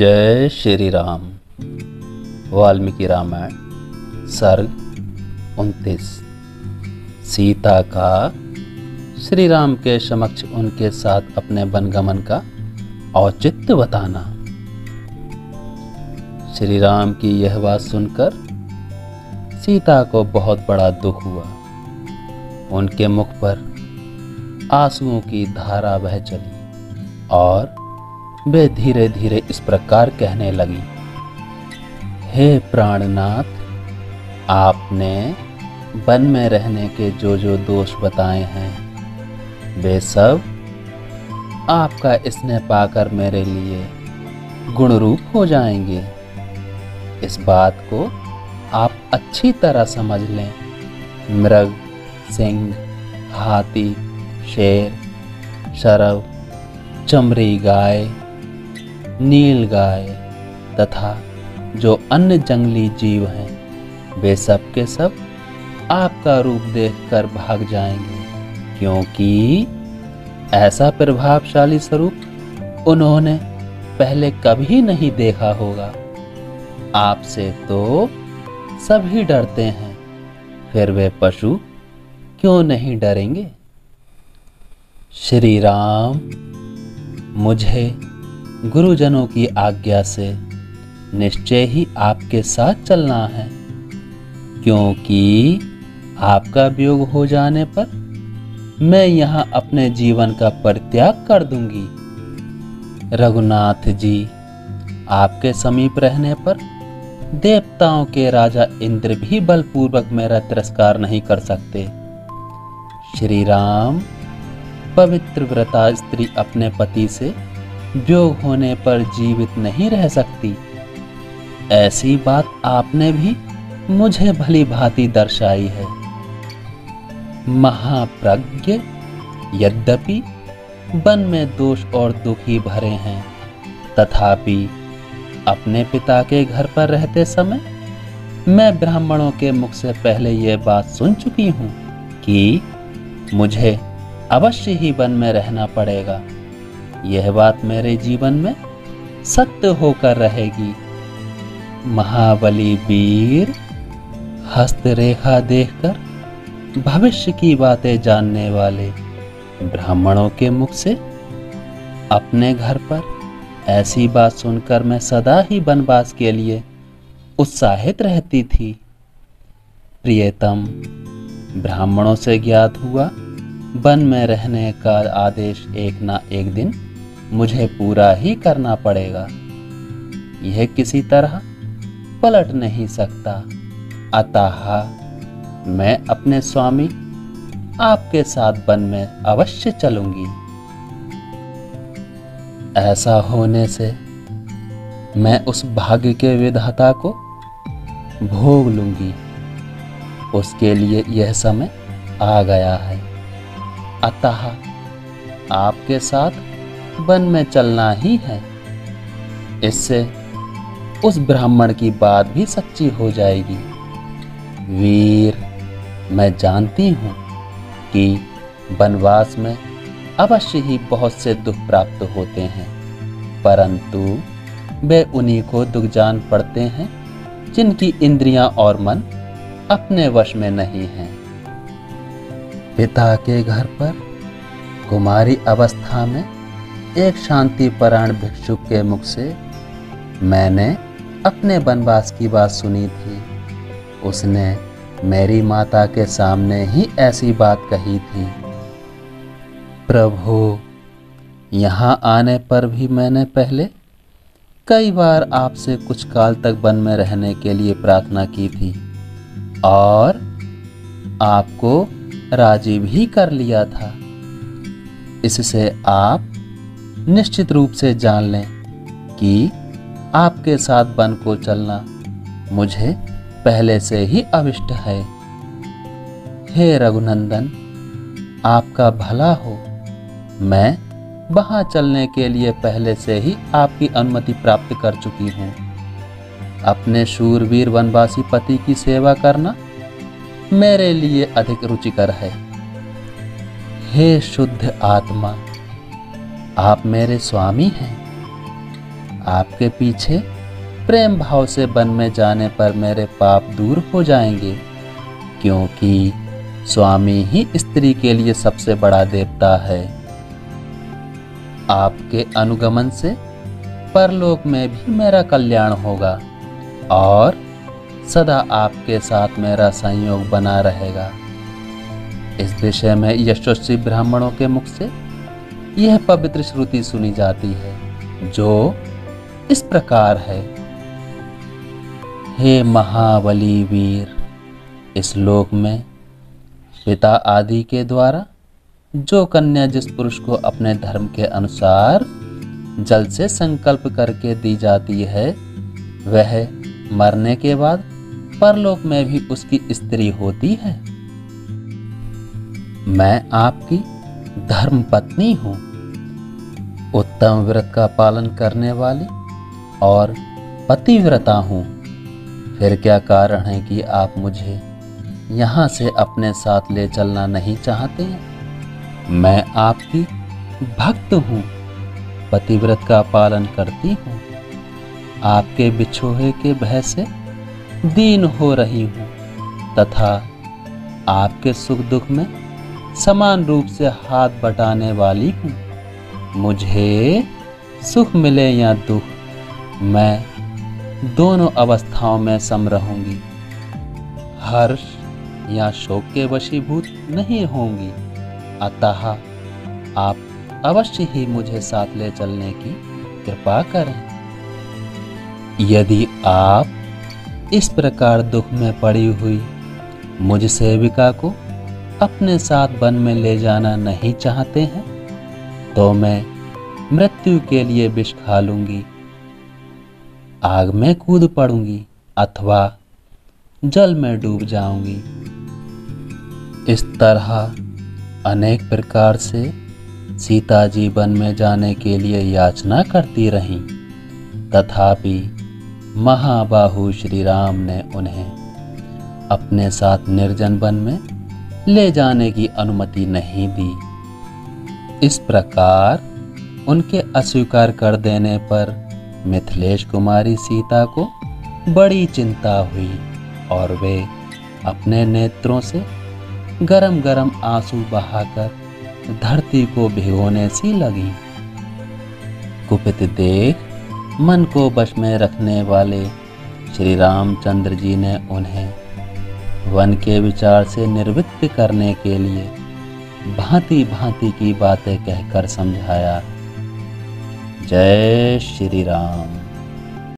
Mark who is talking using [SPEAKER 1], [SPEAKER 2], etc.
[SPEAKER 1] जय श्री राम। वाल्मीकि रामायण सर्ग 29। सीता का श्री राम के समक्ष उनके साथ अपने वनगमन का औचित्य बताना। श्री राम की यह बात सुनकर सीता को बहुत बड़ा दुख हुआ। उनके मुख पर आंसुओं की धारा बह चली और वे धीरे धीरे इस प्रकार कहने लगी। हे प्राणनाथ, आपने वन में रहने के जो जो दोष बताए हैं वे सब आपका स्नेह पाकर मेरे लिए गुणरूप हो जाएंगे। इस बात को आप अच्छी तरह समझ लें। मृग, सिंह, हाथी, शेर, शरव, चमरी गाय, नील गाय तथा जो अन्य जंगली जीव हैं वे सब के सब आपका रूप देखकर भाग जाएंगे, क्योंकि ऐसा प्रभावशाली स्वरूप उन्होंने पहले कभी नहीं देखा होगा। आपसे तो सभी डरते हैं, फिर वे पशु क्यों नहीं डरेंगे। श्री राम, मुझे गुरुजनों की आज्ञा से निश्चय ही आपके साथ चलना है, क्योंकि आपका वियोग हो जाने पर मैं यहाँ अपने जीवन का परित्याग कर दूंगी। रघुनाथ जी, आपके समीप रहने पर देवताओं के राजा इंद्र भी बलपूर्वक मेरा तिरस्कार नहीं कर सकते। श्री राम, पवित्र व्रता स्त्री अपने पति से वियोग होने पर जीवित नहीं रह सकती। ऐसी बात आपने भी मुझे भली भांति दर्शाई है। महाप्रज्ञ, यद्यपि वन में दोष और दुख ही भरे हैं, तथापि अपने पिता के घर पर रहते समय मैं ब्राह्मणों के मुख से पहले यह बात सुन चुकी हूँ कि मुझे अवश्य ही वन में रहना पड़ेगा। यह बात मेरे जीवन में सत्य होकर रहेगी। महाबली वीर हस्तरेखा देखकर भविष्य की बातें जानने वाले ब्राह्मणों के मुख से अपने घर पर ऐसी बात सुनकर मैं सदा ही वनवास के लिए उत्साहित रहती थी। प्रियतम, ब्राह्मणों से ज्ञात हुआ वन में रहने का आदेश एक ना एक दिन मुझे पूरा ही करना पड़ेगा। यह किसी तरह पलट नहीं सकता। अतः मैं अपने स्वामी आपके साथ वन में अवश्य चलूंगी। ऐसा होने से मैं उस भाग्य के विधाता को भोग लूंगी। उसके लिए यह समय आ गया है। अतः आपके साथ वन में चलना ही है। इससे उस ब्राह्मण की बात भी सच्ची हो जाएगी। वीर, मैं जानती हूँ कि वनवास में अवश्य ही बहुत से दुख प्राप्त होते हैं, परंतु वे उन्हीं को दुख जान पड़ते हैं जिनकी इंद्रियां और मन अपने वश में नहीं हैं। पिता के घर पर कुमारी अवस्था में एक शांतिपरायण भिक्षुक के मुख से मैंने अपने वनवास की बात सुनी थी। उसने मेरी माता के सामने ही ऐसी बात कही थी। प्रभु, यहाँ आने पर भी मैंने पहले कई बार आपसे कुछ काल तक वन में रहने के लिए प्रार्थना की थी और आपको राजी भी कर लिया था। इससे आप निश्चित रूप से जान लें कि आपके साथ वन को चलना मुझे पहले से ही अभिष्ट है। हे रघुनंदन, आपका भला हो। मैं वहां चलने के लिए पहले से ही आपकी अनुमति प्राप्त कर चुकी हूँ। अपने शूरवीर वनवासी पति की सेवा करना मेरे लिए अधिक रुचिकर है। हे शुद्ध आत्मा, आप मेरे स्वामी हैं। आपके पीछे प्रेम भाव से वन में जाने पर मेरे पाप दूर हो जाएंगे, क्योंकि स्वामी ही स्त्री के लिए सबसे बड़ा देवता है। आपके अनुगमन से परलोक में भी मेरा कल्याण होगा और सदा आपके साथ मेरा संयोग बना रहेगा। इस विषय में यशस्वी ब्राह्मणों के मुख से यह पवित्र श्रुति सुनी जाती है, जो इस प्रकार है। हे महाबली वीर, इस लोक में पिता आदि के द्वारा जो कन्या जिस पुरुष को अपने धर्म के अनुसार जल से संकल्प करके दी जाती है, वह मरने के बाद परलोक में भी उसकी स्त्री होती है। मैं आपकी धर्म पत्नी हूँ, उत्तम व्रत का पालन करने वाली और पतिव्रता हूँ। फिर क्या कारण है कि आप मुझे यहाँ से अपने साथ ले चलना नहीं चाहते हैं? मैं आपकी भक्त हूँ, पतिव्रत का पालन करती हूँ, आपके बिछोहे के भय से दीन हो रही हूँ तथा आपके सुख दुख में समान रूप से हाथ बटाने वाली हूँ। मुझे सुख मिले या दुख, मैं दोनों अवस्थाओं में सम रहूंगी, हर्ष या शोक के वशीभूत नहीं होंगी। अतः आप अवश्य ही मुझे साथ ले चलने की कृपा करें। यदि आप इस प्रकार दुख में पड़ी हुई मुझ सेविका को अपने साथ वन में ले जाना नहीं चाहते हैं, तो मैं मृत्यु के लिए विष खा लूंगी, आग में कूद पड़ूंगी अथवा जल में डूब जाऊंगी। इस तरह अनेक प्रकार से सीता जी वन में जाने के लिए याचना करती रहीं, तथापि महाबाहु श्री राम ने उन्हें अपने साथ निर्जन वन में ले जाने की अनुमति नहीं दी। इस प्रकार उनके अस्वीकार कर देने पर मिथिलेश कुमारी सीता को बड़ी चिंता हुई और वे अपने नेत्रों से गरम गरम आंसू बहाकर धरती को भिगोने सी लगी। कुपित देख मन को वश में रखने वाले श्री रामचंद्र जी ने उन्हें वन के विचार से निर्वृत्त करने के लिए भांति भांति की बातें कहकर समझाया। जय श्री राम।